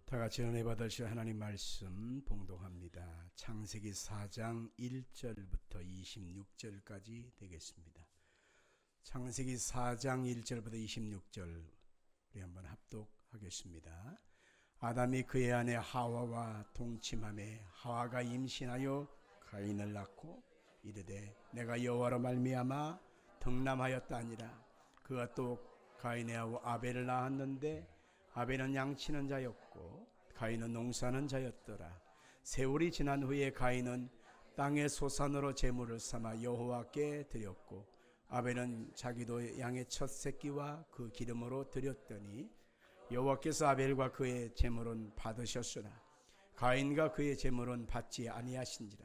다 같이 은혜 받으실 하나님 말씀 봉독합니다. 창세기 4장 1절부터 26절까지 되겠습니다. 창세기 4장 1절부터 26절 우리 한번 합독하겠습니다. 아담이 그의 아내 하와와 동침하매 하와가 임신하여 가인을 낳고 이르되 내가 여호와로 말미암아 덕남하였다 하니라. 그가 또 가인의 아우 아벨을 낳았는데 아벨은 양치는 자였고 가인은 농사는 자였더라. 세월이 지난 후에 가인은 땅의 소산으로 제물을 삼아 여호와께 드렸고 아벨은 자기도 양의 첫 새끼와 그 기름으로 드렸더니 여호와께서 아벨과 그의 제물은 받으셨으나 가인과 그의 제물은 받지 아니하신지라.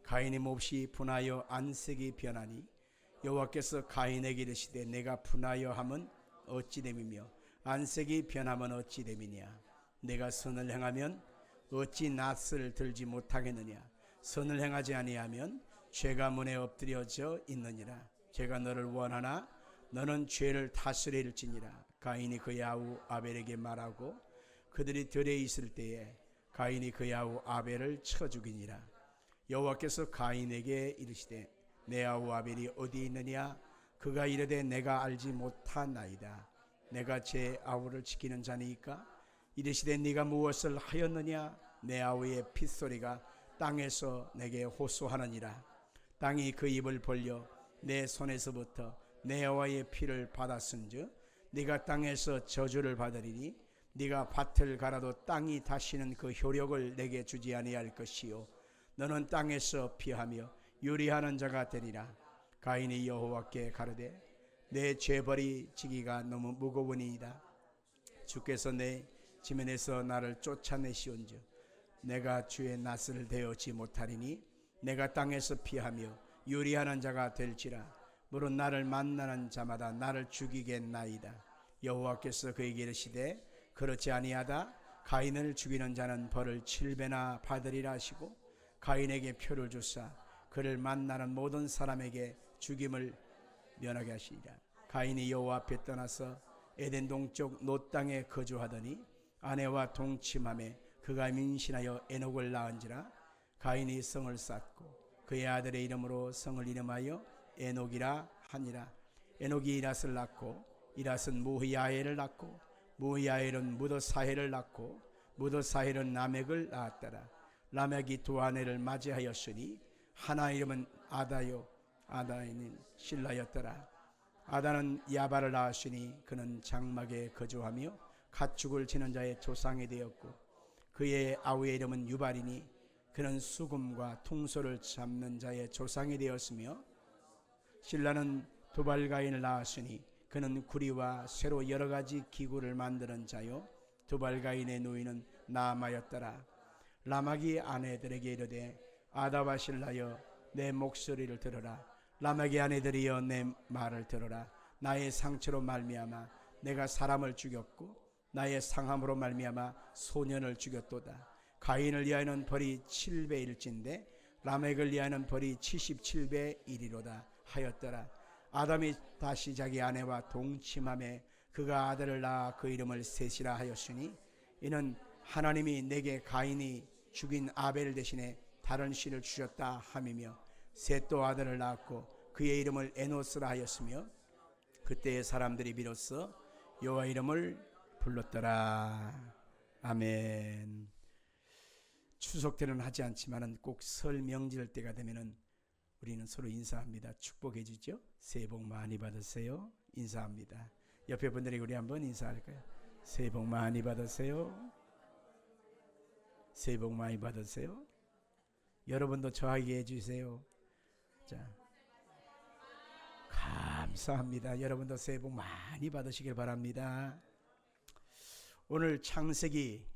가인이 몹시 분하여 안색이 변하니 여호와께서 가인에게 이르시되 내가 분하여 함은 어찌 됨이며 안색이 변하면 어찌 됨이냐. 내가 선을 행하면 어찌 낯을 들지 못하겠느냐. 선을 행하지 아니하면 죄가 문에 엎드려져 있느니라. 죄가 너를 원하나 너는 죄를 다스릴지니라. 가인이 그의 아우 아벨에게 말하고 그들이 들에 있을 때에 가인이 그의 아우 아벨을 쳐 죽이니라. 여호와께서 가인에게 이르시되 내 아우 아벨이 어디 있느냐. 그가 이르되 내가 알지 못하나이다. 내가 제 아우를 지키는 자니까. 이르시되 네가 무엇을 하였느냐. 내 아우의 핏소리가 땅에서 내게 호소하느니라. 땅이 그 입을 벌려 내 손에서부터 내 아우의 피를 받았은즉 네가 땅에서 저주를 받으리니 네가 밭을 갈아도 땅이 다시는 그 효력을 내게 주지 아니할 것이요 너는 땅에서 피하며 유리하는 자가 되리라. 가인이 여호와께 가르되 내 죄벌이 지기가 너무 무거우니이다. 주께서 내 지면에서 나를 쫓아내시온즉 내가 주의 낯을 대하지 못하리니 내가 땅에서 피하며 유리하는 자가 될지라. 물론 나를 만나는 자마다 나를 죽이겠나이다. 여호와께서 그에게 이르시되 그렇지 아니하다. 가인을 죽이는 자는 벌을 7배나 받으리라 하시고 가인에게 표를 주사 그를 만나는 모든 사람에게 죽임을 면하게 하시리라. 가인이 여호와 앞에 떠나서 에덴 동쪽 놋 땅에 거주하더니 아내와 동침하며 그가 임신하여 에녹을 낳은지라. 가인이 성을 쌓고 그의 아들의 이름으로 성을 이름하여 에녹이라 하니라. 에녹이 이랏을 낳고 이랏은 무히야엘을 낳고 무히야엘은 무더사헬을 낳고 무더사헬은 라멕을 낳았더라. 라멕이 두 아내를 맞이하였으니 하나 이름은 아다요 아다는 실라였더라. 아다는 야발을 낳았으니 그는 장막에 거주하며 가축을 치는 자의 조상이 되었고 그의 아우의 이름은 유발이니 그는 수금과 퉁소를 잡는 자의 조상이 되었으며 실라는 두발가인을 낳았으니 그는 구리와 쇠로 여러 가지 기구를 만드는 자요 두발가인의 누이는 나아마였더라. 라막이 아내들에게 이르되 아다와 실라여 내 목소리를 들으라. 라멕의 아내들이여 내 말을 들으라. 나의 상처로 말미암아 내가 사람을 죽였고 나의 상함으로 말미암아 소년을 죽였도다. 가인을 위하여는 벌이 7배일진데 라멕을 위하여는 벌이 77배 1이로다 하였더라. 아담이 다시 자기 아내와 동침하며 그가 아들을 낳아 그 이름을 셋이라 하였으니 이는 하나님이 내게 가인이 죽인 아벨 대신에 다른 씨를 주셨다 함이며 셋도 아들을 낳았고 그의 이름을 에노스라 하였으며 그때의 사람들이 비로소 여호와 이름을 불렀더라. 아멘. 추석 때는 하지 않지만은 꼭 설 명절 때가 되면은 우리는 서로 인사합니다. 축복해 주죠. 새해 복 많이 받으세요. 인사합니다. 옆에 분들에게 우리 한번 인사할까요? 새해 복 많이 받으세요. 새해 복 많이 받으세요. 여러분도 저하게 해주세요. 자, 감사합니다. 여러분도 새해 복 많이 받으시길 바랍니다. 오늘 창세기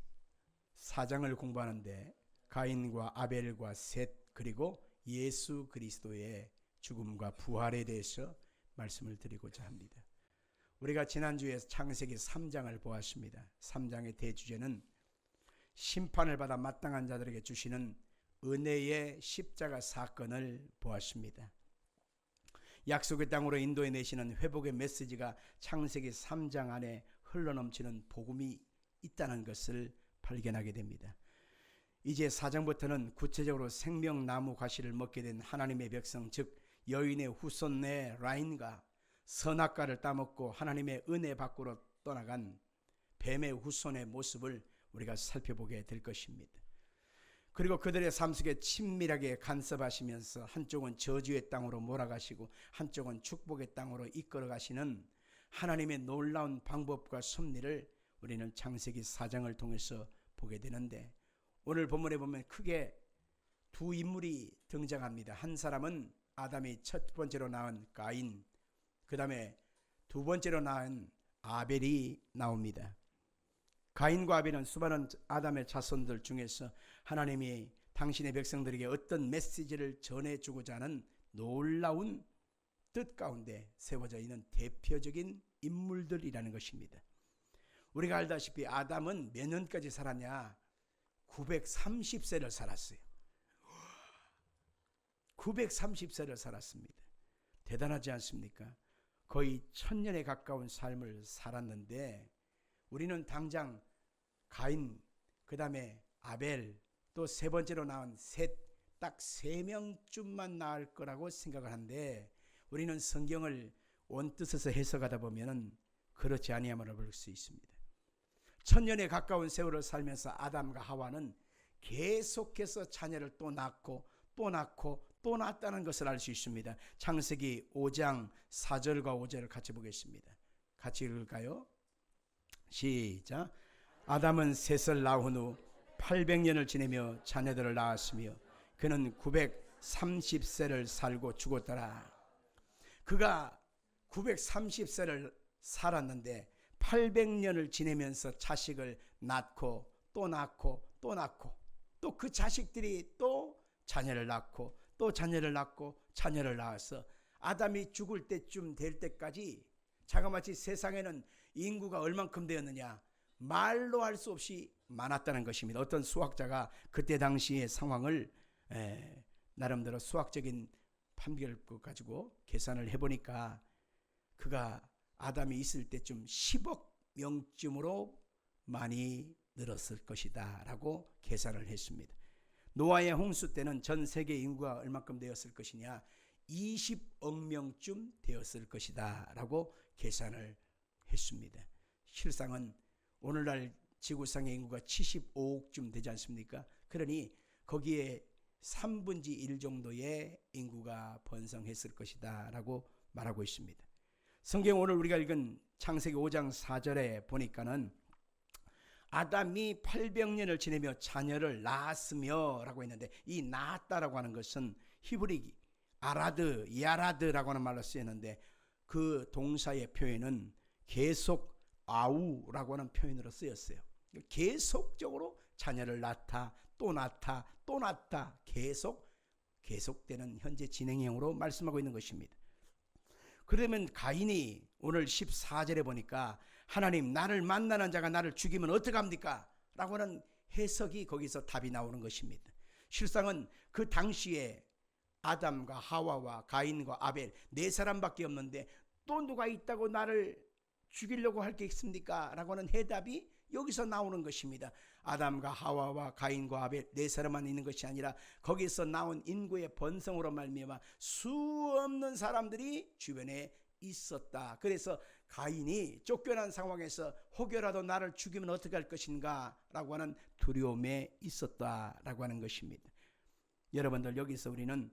4장을 공부하는데 가인과 아벨과 셋 그리고 예수 그리스도의 죽음과 부활에 대해서 말씀을 드리고자 합니다. 우리가 지난주에 창세기 3장을 보았습니다. 3장의 대주제는 심판을 받아 마땅한 자들에게 주시는 은혜의 십자가 사건을 보았습니다. 약속의 땅으로 인도해 내시는 회복의 메시지가 창세기 3장 안에 흘러넘치는 복음이 있다는 것을 발견하게 됩니다. 이제 4장부터는 구체적으로 생명나무 과실을 먹게 된 하나님의 백성, 즉 여인의 후손의 라인과 선악과를 따먹고 하나님의 은혜 밖으로 떠나간 뱀의 후손의 모습을 우리가 살펴보게 될 것입니다. 그리고 그들의 삶 속에 친밀하게 간섭하시면서 한쪽은 저주의 땅으로 몰아가시고 한쪽은 축복의 땅으로 이끌어가시는 하나님의 놀라운 방법과 섭리를 우리는 창세기 4장을 통해서 보게 되는데, 오늘 본문에 보면 크게 두 인물이 등장합니다. 한 사람은 아담이 첫 번째로 낳은 가인, 그 다음에 두 번째로 낳은 아벨이 나옵니다. 가인과 아벨은 수많은 아담의 자손들 중에서 하나님이 당신의 백성들에게 어떤 메시지를 전해주고자 하는 놀라운 뜻 가운데 세워져 있는 대표적인 인물들이라는 것입니다. 우리가 알다시피 아담은 몇 년까지 살았냐? 930세를 살았어요. 930세를 살았습니다. 대단하지 않습니까? 거의 1000년에 가까운 삶을 살았는데, 우리는 당장 가인, 그 다음에 아벨, 또 세 번째로 낳은 셋, 딱 3명쯤만 낳을 거라고 생각을 하는데, 우리는 성경을 원뜻에서 해석하다 보면 그렇지 아니하므로 볼 수 있습니다. 1000년에 가까운 세월을 살면서 아담과 하와는 계속해서 자녀를 또 낳고 또 낳고 또 낳았다는 것을 알 수 있습니다. 창세기 5장 4절과 5절을 같이 보겠습니다. 같이 읽을까요? 시작. 아담은 셋을 낳은 후 800년을 지내며 자녀들을 낳았으며 그는 930세를 살고 죽었더라. 그가 930세를 살았는데 800년을 지내면서 자식을 낳고 또 낳고 또 낳고 또 그 자식들이 또 자녀를 낳고 또 자녀를 낳고 자녀를 낳아서 아담이 죽을 때쯤 될 때까지 자그마치 세상에는 인구가 얼만큼 되었느냐? 말로 할 수 없이 많았다는 것입니다. 어떤 수학자가 그때 당시의 상황을 나름대로 수학적인 판결을 가지고 계산을 해보니까 그가 아담이 있을 때쯤 10억 명쯤으로 많이 늘었을 것이다 라고 계산을 했습니다. 노아의 홍수 때는 전 세계 인구가 얼마큼 되었을 것이냐? 20억 명쯤 되었을 것이다 라고 계산을 했습니다. 실상은 오늘날 지구상의 인구가 75억쯤 되지 않습니까? 그러니 거기에 3분의 1 정도의 인구가 번성했을 것이다 라고 말하고 있습니다. 성경 오늘 우리가 읽은 창세기 5장 4절에 보니까는 아담이 800년을 지내며 자녀를 낳았으며 라고 했는데, 이 낳았다라고 하는 것은 히브리 아라드, 야라드라고 하는 말로 쓰였는데, 그 동사의 표현은 계속 아우라고 하는 표현으로 쓰였어요. 계속적으로 자녀를 낳다, 또 낳다, 또 낳다, 계속되는 현재 진행형으로 말씀하고 있는 것입니다. 그러면 가인이 오늘 14절에 보니까 하나님, 나를 만나는 자가 나를 죽이면 어떡합니까? 라고 하는 해석이 거기서 답이 나오는 것입니다. 실상은 그 당시에 아담과 하와와 가인과 아벨 네 사람밖에 없는데 또 누가 있다고 나를 죽이려고 할 게 있습니까? 라고 하는 해답이 여기서 나오는 것입니다. 아담과 하와와 가인과 아벨 네 사람만 있는 것이 아니라 거기서 나온 인구의 번성으로 말미암아 수없는 사람들이 주변에 있었다. 그래서 가인이 쫓겨난 상황에서 혹여라도 나를 죽이면 어떻게 할 것인가 라고 하는 두려움에 있었다라고 하는 것입니다. 여러분들, 여기서 우리는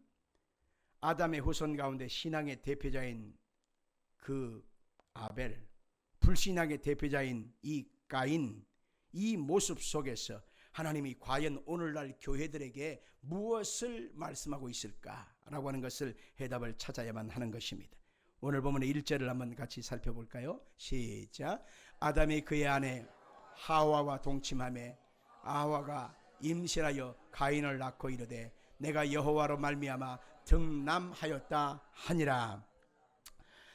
아담의 후손 가운데 신앙의 대표자인 그 아벨, 불신앙의 대표자인 이 가인, 이 모습 속에서 하나님이 과연 오늘날 교회들에게 무엇을 말씀하고 있을까라고 하는 것을 해답을 찾아야만 하는 것입니다. 오늘 보면의 1절을 한번 같이 살펴볼까요? 시작. 아담이 그의 아내 하와와 동침하며 하와가 임신하여 가인을 낳고 이르되 내가 여호와로 말미암아 득남하였다 하니라.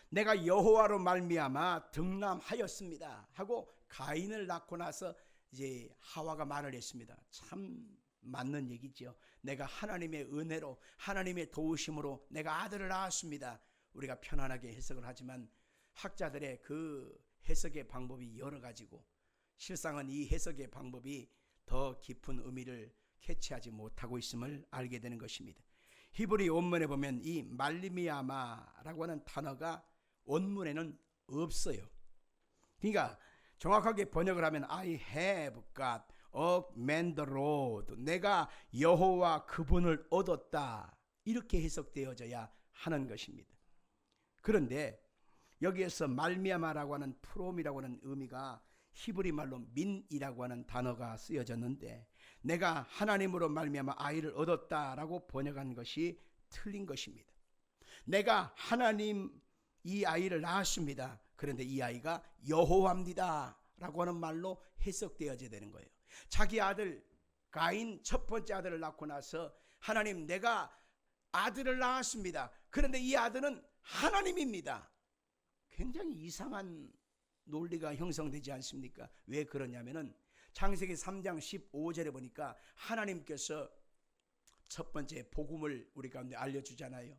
내가 여호와로 말미암아 득남하였습니다 하고 가인을 낳고 나서 이제 하와가 말을 했습니다. 참 맞는 얘기죠. 내가 하나님의 은혜로, 하나님의 도우심으로 내가 아들을 낳았습니다. 우리가 편안하게 해석을 하지만 학자들의 그 해석의 방법이 여러 가지고, 실상은 이 해석의 방법이 더 깊은 의미를 캐치하지 못하고 있음을 알게 되는 것입니다. 히브리 원문에 보면 이 말미암아라고 하는 단어가 원문에는 없어요. 그러니까 정확하게 번역을 하면 I have got manned the road, 내가 여호와 그분을 얻었다, 이렇게 해석되어져야 하는 것입니다. 그런데 여기에서 말미암아라고 하는 프롬이라고 하는 의미가 히브리 말로 민이라고 하는 단어가 쓰여졌는데, 내가 하나님으로 말미암아 아이를 얻었다라고 번역한 것이 틀린 것입니다. 내가 하나님 이 아이를 낳았습니다. 그런데 이 아이가 여호와입니다 라고 하는 말로 해석되어져야 되는 거예요. 자기 아들 가인 첫 번째 아들을 낳고 나서 하나님 내가 아들을 낳았습니다. 그런데 이 아들은 하나님입니다. 굉장히 이상한 논리가 형성되지 않습니까? 왜 그러냐면은 창세기 3장 15절에 보니까 하나님께서 첫 번째 복음을 우리 가운데 알려주잖아요.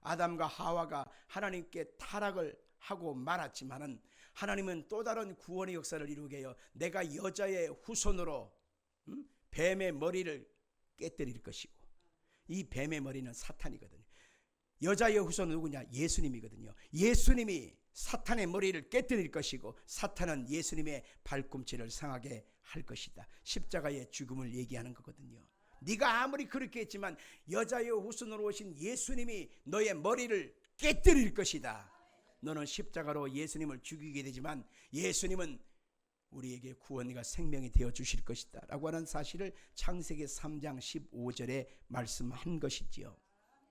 아담과 하와가 하나님께 타락을 하고 말았지만은 하나님은 또 다른 구원의 역사를 이루게 해요. 내가 여자의 후손으로 뱀의 머리를 깨뜨릴 것이고, 이 뱀의 머리는 사탄이거든요. 여자의 후손은 누구냐? 예수님이거든요. 예수님이 사탄의 머리를 깨뜨릴 것이고, 사탄은 예수님의 발꿈치를 상하게 할 것이다. 십자가의 죽음을 얘기하는 거거든요. 네가 아무리 그렇게 했지만 여자의 후손으로 오신 예수님이 너의 머리를 깨뜨릴 것이다. 너는 십자가로 예수님을 죽이게 되지만 예수님은 우리에게 구원과 생명이 되어 주실 것이다 라고 하는 사실을 창세기 3장 15절에 말씀한 것이지요.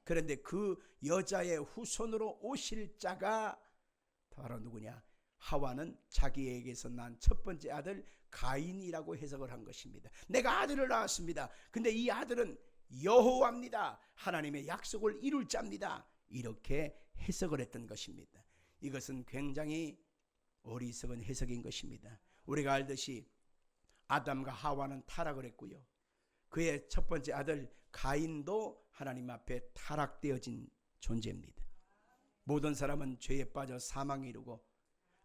그런데 그 여자의 후손으로 오실 자가 바로 누구냐? 하와는 자기에게서 난 첫 번째 아들 가인이라고 해석을 한 것입니다. 내가 아들을 낳았습니다. 근데 이 아들은 여호와입니다. 하나님의 약속을 이룰 자입니다. 이렇게 해석을 했던 것입니다. 이것은 굉장히 어리석은 해석인 것입니다. 우리가 알듯이 아담과 하와는 타락을 했고요. 그의 첫 번째 아들 가인도 하나님 앞에 타락되어진 존재입니다. 모든 사람은 죄에 빠져 사망에 이르고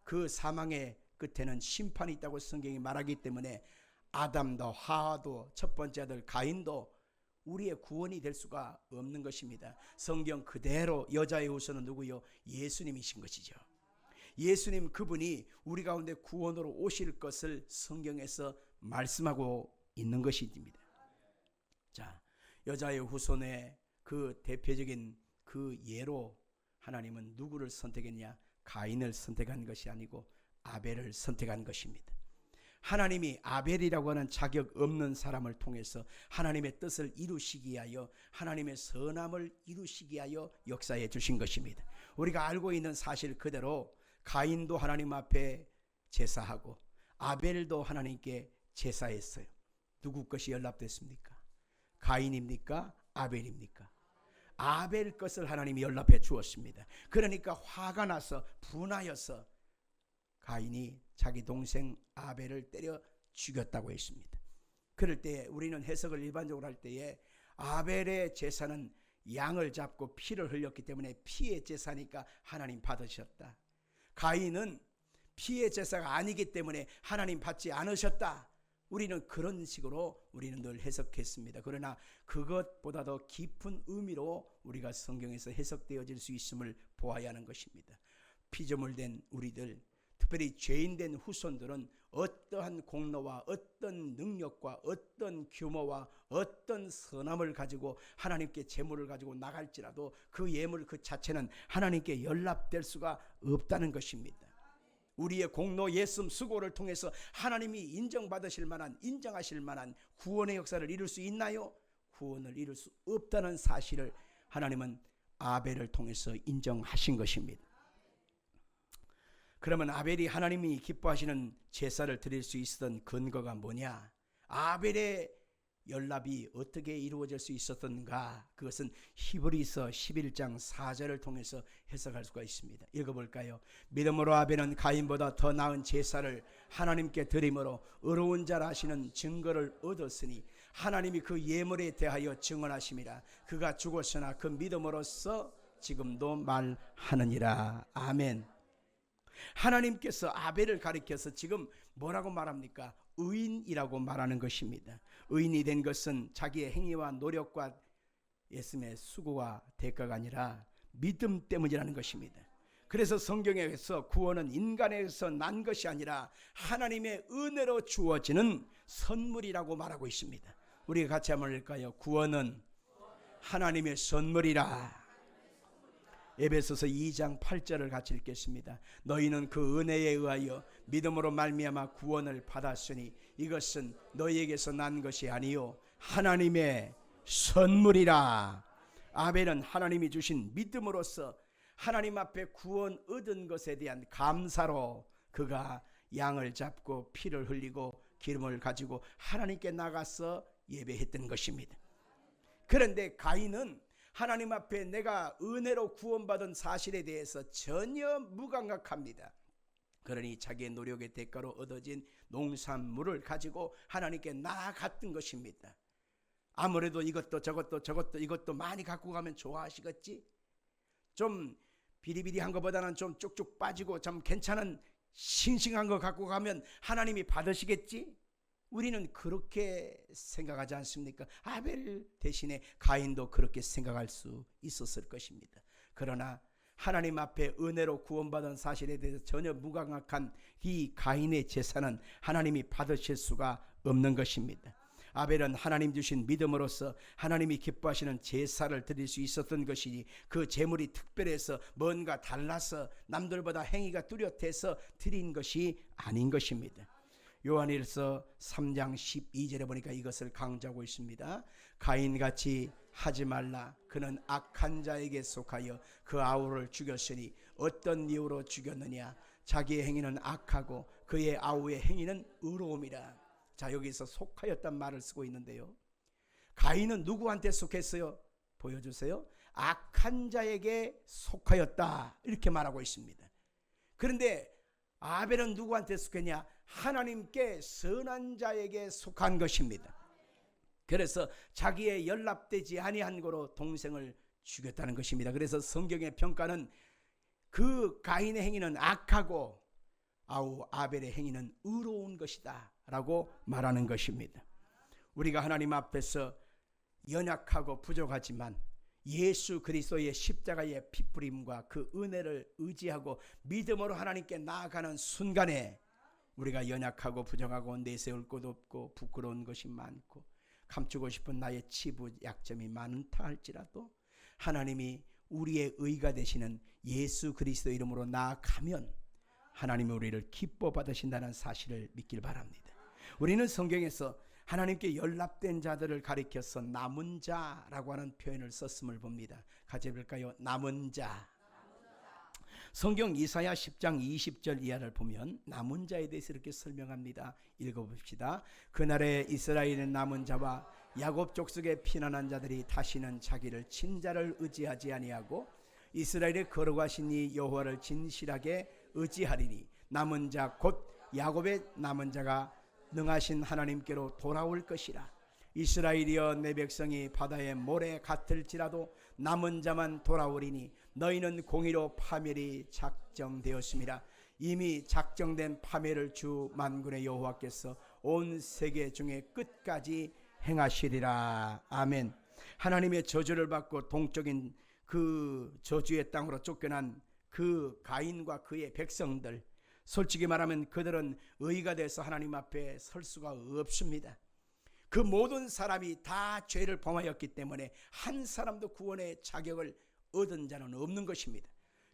그 사망의 끝에는 심판이 있다고 성경이 말하기 때문에 아담도 하와도 첫 번째 아들 가인도 우리의 구원이 될 수가 없는 것입니다. 성경 그대로 여자의 후손은 누구요? 예수님이신 것이죠. 예수님 그분이 우리 가운데 구원으로 오실 것을 성경에서 말씀하고 있는 것입니다. 자, 여자의 후손의 그 대표적인 그 예로 하나님은 누구를 선택했냐? 가인을 선택한 것이 아니고 아벨을 선택한 것입니다. 하나님이 아벨이라고 하는 자격 없는 사람을 통해서 하나님의 뜻을 이루시기 위하여, 하나님의 선함을 이루시기 위하여 역사해 주신 것입니다. 우리가 알고 있는 사실 그대로 가인도 하나님 앞에 제사하고 아벨도 하나님께 제사했어요. 누구 것이 연락됐습니까? 가인입니까? 아벨입니까? 아벨 것을 하나님이 연락해 주었습니다. 그러니까 화가 나서 분하여서 가인이 자기 동생 아벨을 때려 죽였다고 했습니다. 그럴 때 우리는 해석을 일반적으로 할 때에 아벨의 제사는 양을 잡고 피를 흘렸기 때문에 피의 제사니까 하나님 받으셨다. 가인은 피의 제사가 아니기 때문에 하나님 받지 않으셨다. 우리는 그런 식으로 우리는 늘 해석했습니다. 그러나 그것보다 더 깊은 의미로 우리가 성경에서 해석되어질 수 있음을 보아야 하는 것입니다. 피조물된 우리들, 특별히 죄인된 후손들은 어떠한 공로와 어떤 능력과 어떤 규모와 어떤 선함을 가지고 하나님께 제물을 가지고 나갈지라도 그 예물 그 자체는 하나님께 연락될 수가 없다는 것입니다. 우리의 공로, 예씀, 수고를 통해서 하나님이 인정받으실 만한, 인정하실 만한 구원의 역사를 이룰 수 있나요? 구원을 이룰 수 없다는 사실을 하나님은 아벨을 통해서 인정하신 것입니다. 그러면 아벨이 하나님이 기뻐하시는 제사를 드릴 수 있었던 근거가 뭐냐? 아벨의 연합이 어떻게 이루어질 수 있었던가? 그것은 히브리서 11장 4절을 통해서 해석할 수가 있습니다. 읽어볼까요? 믿음으로 아벨은 가인보다 더 나은 제사를 하나님께 드림으로 의로운 자라 하시는 증거를 얻었으니 하나님이 그 예물에 대하여 증언하심이라. 그가 죽었으나 그 믿음으로써 지금도 말하느니라. 아멘. 하나님께서 아벨을 가리켜서 지금 뭐라고 말합니까? 의인이라고 말하는 것입니다. 의인이 된 것은 자기의 행위와 노력과 예수님의 수고와 대가가 아니라 믿음 때문이라는 것입니다. 그래서 성경에서 구원은 인간에게서 난 것이 아니라 하나님의 은혜로 주어지는 선물이라고 말하고 있습니다. 우리가 같이 한번 읽을까요? 구원은 하나님의 선물이라. 에베소서 2장 8절을 같이 읽겠습니다. 너희는 그 은혜에 의하여 믿음으로 말미암아 구원을 받았으니 이것은 너희에게서 난 것이 아니요 하나님의 선물이라. 아벨은 하나님이 주신 믿음으로써 하나님 앞에 구원 얻은 것에 대한 감사로 그가 양을 잡고 피를 흘리고 기름을 가지고 하나님께 나가서 예배했던 것입니다. 그런데 가인은 하나님 앞에 내가 은혜로 구원받은 사실에 대해서 전혀 무감각합니다. 그러니 자기의 노력의 대가로 얻어진 농산물을 가지고 하나님께 나아갔던 것입니다. 아무래도 이것도 저것도 이것도 많이 갖고 가면 좋아하시겠지? 좀 비리비리한 것보다는 좀 쭉쭉 빠지고 좀 괜찮은 싱싱한 거 갖고 가면 하나님이 받으시겠지? 우리는 그렇게 생각하지 않습니까? 아벨 대신에 가인도 그렇게 생각할 수 있었을 것입니다. 그러나 하나님 앞에 은혜로 구원받은 사실에 대해서 전혀 무감각한 이 가인의 제사는 하나님이 받으실 수가 없는 것입니다. 아벨은 하나님 주신 믿음으로써 하나님이 기뻐하시는 제사를 드릴 수 있었던 것이니 그 제물이 특별해서 뭔가 달라서 남들보다 행위가 뚜렷해서 드린 것이 아닌 것입니다. 요한일서 3장 12절에 보니까 이것을 강조하고 있습니다. 가인같이 하지 말라. 그는 악한 자에게 속하여 그 아우를 죽였으니 어떤 이유로 죽였느냐. 자기의 행위는 악하고 그의 아우의 행위는 의로움이라. 자, 여기서 속하였단 말을 쓰고 있는데요. 가인은 누구한테 속했어요? 보여주세요. 악한 자에게 속하였다 이렇게 말하고 있습니다. 그런데 아벨은 누구한테 속했냐? 하나님께 선한 자에게 속한 것입니다. 그래서 자기의 연락되지 아니한 거로 동생을 죽였다는 것입니다. 그래서 성경의 평가는 그 가인의 행위는 악하고 아벨의 행위는 의로운 것이다 라고 말하는 것입니다. 우리가 하나님 앞에서 연약하고 부족하지만 예수 그리스도의 십자가의 피뿌림과 그 은혜를 의지하고 믿음으로 하나님께 나아가는 순간에 우리가 연약하고 부족하고 내세울 곳 없고 부끄러운 것이 많고 감추고 싶은 나의 치부 약점이 많다 할지라도 하나님이 우리의 의가 되시는 예수 그리스도 이름으로 나아가면 하나님이 우리를 기뻐 받으신다는 사실을 믿길 바랍니다. 우리는 성경에서 하나님께 연락된 자들을 가리켜서 남은 자라고 하는 표현을 썼음을 봅니다. 같이 볼까요? 남은 자. 성경 이사야 10장 20절 이하를 보면 남은 자에 대해서 이렇게 설명합니다. 읽어봅시다. 그날에 이스라엘의 남은 자와 야곱 족속의 피난한 자들이 다시는 자기를 친자를 의지하지 아니하고 이스라엘의 거룩하신 이 여호와를 진실하게 의지하리니 남은 자 곧 야곱의 남은 자가 능하신 하나님께로 돌아올 것이라. 이스라엘이여 내 백성이 바다의 모래 같을지라도 남은 자만 돌아오리니 너희는 공의로 파멸이 작정되었습니다. 이미 작정된 파멸을 주 만군의 여호와께서 온 세계 중에 끝까지 행하시리라. 아멘. 하나님의 저주를 받고 동쪽인 그 저주의 땅으로 쫓겨난 그 가인과 그의 백성들, 솔직히 말하면 그들은 의가 돼서 하나님 앞에 설 수가 없습니다. 그 모든 사람이 다 죄를 범하였기 때문에 한 사람도 구원의 자격을 얻은 자는 없는 것입니다.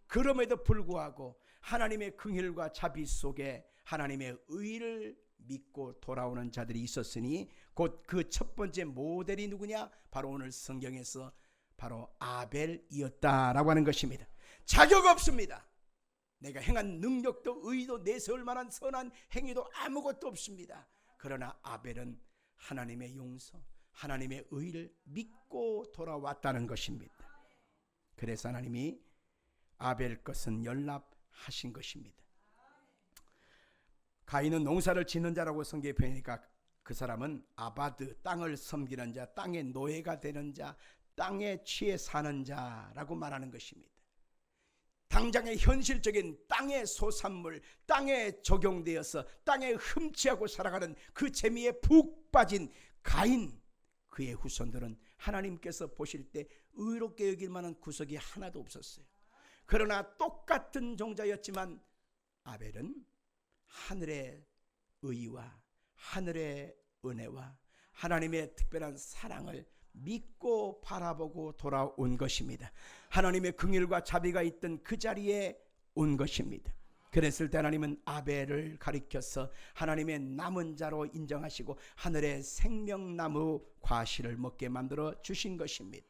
그럼에도 불구하고 하나님의 긍휼과 자비 속에 하나님의 의를 믿고 돌아오는 자들이 있었으니 곧 그 첫 번째 모델이 누구냐? 바로 오늘 성경에서 바로 아벨이었다라고 하는 것입니다. 자격 없습니다. 내가 행한 능력도 의도 내세울 만한 선한 행위도 아무것도 없습니다. 그러나 아벨은 하나님의 용서, 하나님의 의를 믿고 돌아왔다는 것입니다. 그래서 하나님이 아벨 것은 연락하신 것입니다. 가인은 농사를 짓는 자라고 성경에 표현하니까 그 사람은 아바드, 땅을 섬기는 자, 땅의 노예가 되는 자, 땅에 취해 사는 자라고 말하는 것입니다. 당장의 현실적인 땅의 소산물, 땅에 적용되어서 땅에 흠치하고 살아가는 그 재미에 푹 빠진 가인, 그의 후손들은 하나님께서 보실 때 의롭게 여길 만한 구석이 하나도 없었어요. 그러나 똑같은 종자였지만 아벨은 하늘의 의와 하늘의 은혜와 하나님의 특별한 사랑을 믿고 바라보고 돌아온 것입니다. 하나님의 긍휼과 자비가 있던 그 자리에 온 것입니다. 그랬을 때 하나님은 아벨을 가리켜서 하나님의 남은 자로 인정하시고 하늘의 생명나무 과실을 먹게 만들어 주신 것입니다.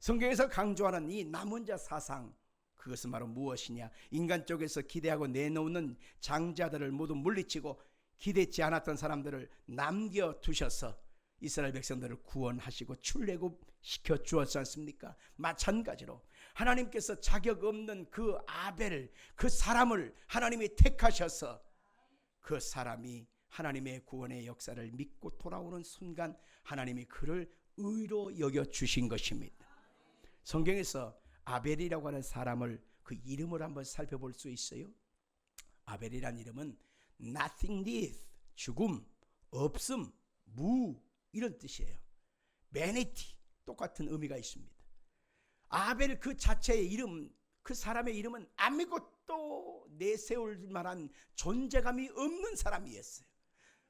성경에서 강조하는 이 남은 자 사상, 그것은 바로 무엇이냐? 인간 쪽에서 기대하고 내놓는 장자들을 모두 물리치고 기대치 않았던 사람들을 남겨두셔서 이스라엘 백성들을 구원하시고 출애굽시켜 주었지 않습니까? 마찬가지로 하나님께서 자격 없는 그 아벨, 그 사람을 하나님이 택하셔서 그 사람이 하나님의 구원의 역사를 믿고 돌아오는 순간 하나님이 그를 의로 여겨주신 것입니다. 성경에서 아벨이라고 하는 사람을 그 이름을 한번 살펴볼 수 있어요. 아벨이란 이름은 nothingness, 죽음, 없음, 무, 이런 뜻이에요. vanity, 똑같은 의미가 있습니다. 아벨 그 자체의 이름, 그 사람의 이름은 아무것도 내세울 만한 존재감이 없는 사람이었어요.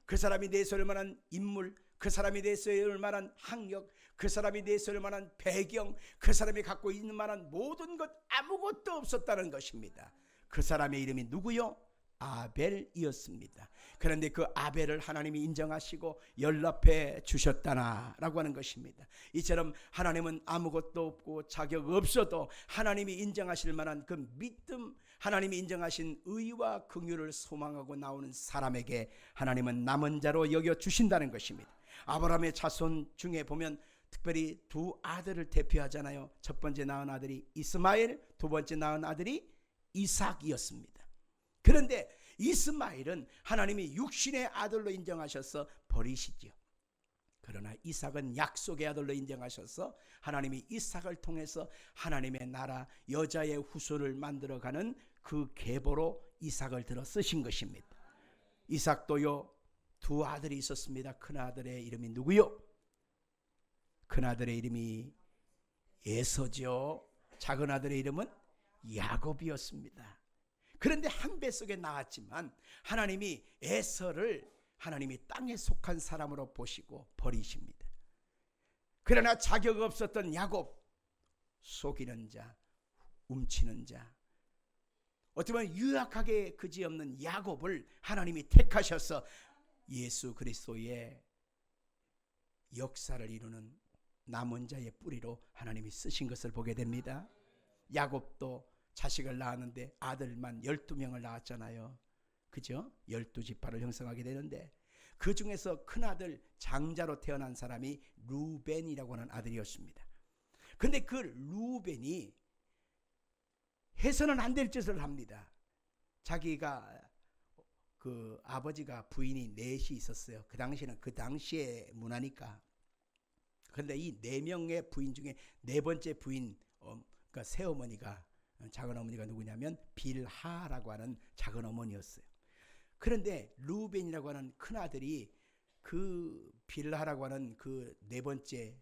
그 사람이 내세울 만한 인물, 그 사람이 내세울 만한 학력, 그 사람이 내세울 만한 배경, 그 사람이 갖고 있는 만한 모든 것 아무것도 없었다는 것입니다. 그 사람의 이름이 누구요? 아벨이었습니다. 그런데 그 아벨을 하나님이 인정하시고 연락해 주셨다라고 하는 것입니다. 이처럼 하나님은 아무것도 없고 자격 없어도 하나님이 인정하실 만한 그 믿음, 하나님이 인정하신 의와 긍휼을 소망하고 나오는 사람에게 하나님은 남은 자로 여겨 주신다는 것입니다. 아브라함의 자손 중에 보면 특별히 두 아들을 대표하잖아요. 첫 번째 낳은 아들이 이스마엘, 두 번째 낳은 아들이 이삭이었습니다. 그런데 이스마엘은 하나님이 육신의 아들로 인정하셔서 버리시죠. 그러나 이삭은 약속의 아들로 인정하셔서 하나님이 이삭을 통해서 하나님의 나라, 여자의 후손을 만들어가는 그 계보로 이삭을 들어 쓰신 것입니다. 이삭도요, 두 아들이 있었습니다. 큰 아들의 이름이 누구요? 큰 아들의 이름이 에서죠. 작은 아들의 이름은 야곱이었습니다. 그런데 한 뱃속에 나왔지만 하나님이 에서를 하나님이 땅에 속한 사람으로 보시고 버리십니다. 그러나 자격 없었던 야곱, 속이는 자, 움치는 자, 어떻게 보면 유약하게 그지없는 야곱을 하나님이 택하셔서 예수 그리스도의 역사를 이루는 남은 자의 뿌리로 하나님이 쓰신 것을 보게 됩니다. 야곱도 자식을 낳았는데 아들만 12명을 낳았잖아요. 그죠? 12지파를 형성하게 되는데 그 중에서 큰아들 장자로 태어난 사람이 루벤이라고 하는 아들이었습니다. 그런데 그 루벤이 해서는 안 될 짓을 합니다. 자기가 그 아버지가 부인이 넷이 있었어요. 그 당시에는 그 당시의 문화니까. 그런데 이 4명의 부인 중에 네 번째 부인, 그러니까 새어머니가, 작은 어머니가 누구냐면 빌하라고 하는 작은 어머니였어요. 그런데 루벤이라고 하는 큰아들이 그 빌하라고 하는 그 네 번째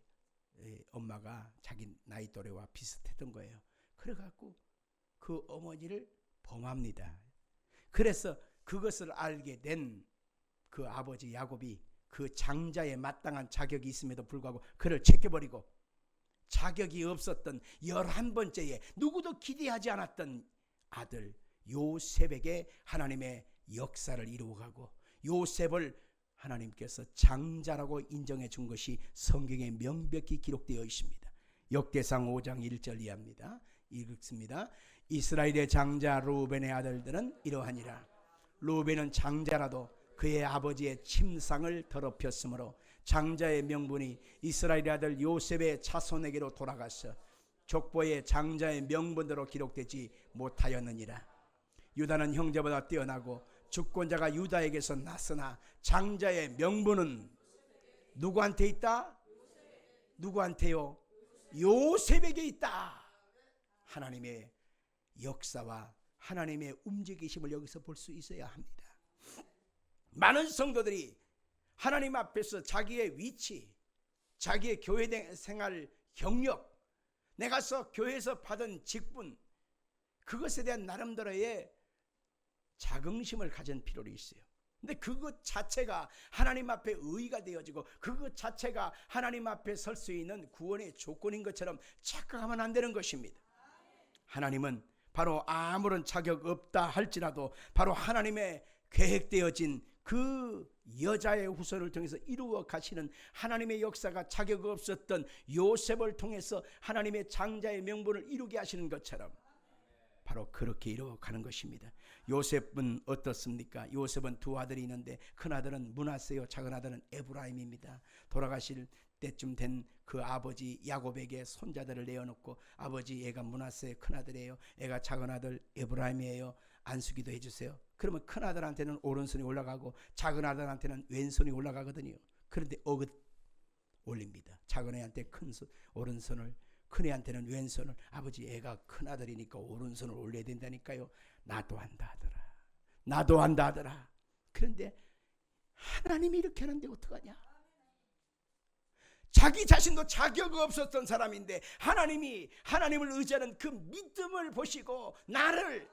엄마가 자기 나이 또래와 비슷했던 거예요. 그래갖고 그 어머니를 범합니다. 그래서 그것을 알게 된 그 아버지 야곱이 그 장자에 마땅한 자격이 있음에도 불구하고 그를 제껴버리고 자격이 없었던 11번째에 누구도 기대하지 않았던 아들 요셉에게 하나님의 역사를 이루어가고 요셉을 하나님께서 장자라고 인정해 준 것이 성경에 명백히 기록되어 있습니다. 역대상 5장 1절 이하입니다. 읽습니다. 이스라엘의 장자 루벤의 아들들은 이러하니라. 루벤은 장자라도 그의 아버지의 침상을 더럽혔으므로 장자의 명분이 이스라엘의 아들 요셉의 자손에게로 돌아가서 족보의 장자의 명분대로 기록되지 못하였느니라. 유다는 형제보다 뛰어나고 주권자가 유다에게서 났으나 장자의 명분은 누구한테 있다? 누구한테요? 요셉에게 있다. 하나님의 역사와 하나님의 움직이심을 여기서 볼 수 있어야 합니다. 많은 성도들이 하나님 앞에서 자기의 위치, 자기의 교회 생활 경력, 내가서 교회에서 받은 직분, 그것에 대한 나름대로의 자긍심을 가진 필요가 있어요. 근데 그것 자체가 하나님 앞에 의의가 되어지고 그것 자체가 하나님 앞에 설 수 있는 구원의 조건인 것처럼 착각하면 안 되는 것입니다. 하나님은 바로 아무런 자격 없다 할지라도 바로 하나님의 계획되어진 그 여자의 후손을 통해서 이루어 가시는 하나님의 역사가 자격 없었던 요셉을 통해서 하나님의 장자의 명분을 이루게 하시는 것처럼 바로 그렇게 이루어가는 것입니다. 요셉은 어떻습니까? 요셉은 두 아들이 있는데 큰 아들은 므낫세요, 작은 아들은 에브라임입니다. 돌아가실 때쯤 된 그 아버지 야곱에게 손자들을 내어놓고 아버지 얘가 므낫세의 큰 아들이에요, 얘가 작은 아들 에브라임이에요, 안수기도 해주세요. 그러면 큰 아들한테는 오른손이 올라가고 작은 아들한테는 왼손이 올라가거든요. 그런데 어긋 올립니다. 작은 애한테 오른손을, 큰 애한테는 왼손을. 아버지 애가 큰 아들이니까 오른손을 올려야 된다니까요. 나도 한다 하더라. 나도 한다 하더라. 그런데 하나님이 이렇게 하는데 어떡하냐? 자기 자신도 자격 없었던 사람인데 하나님을 의지하는 그 믿음을 보시고 나를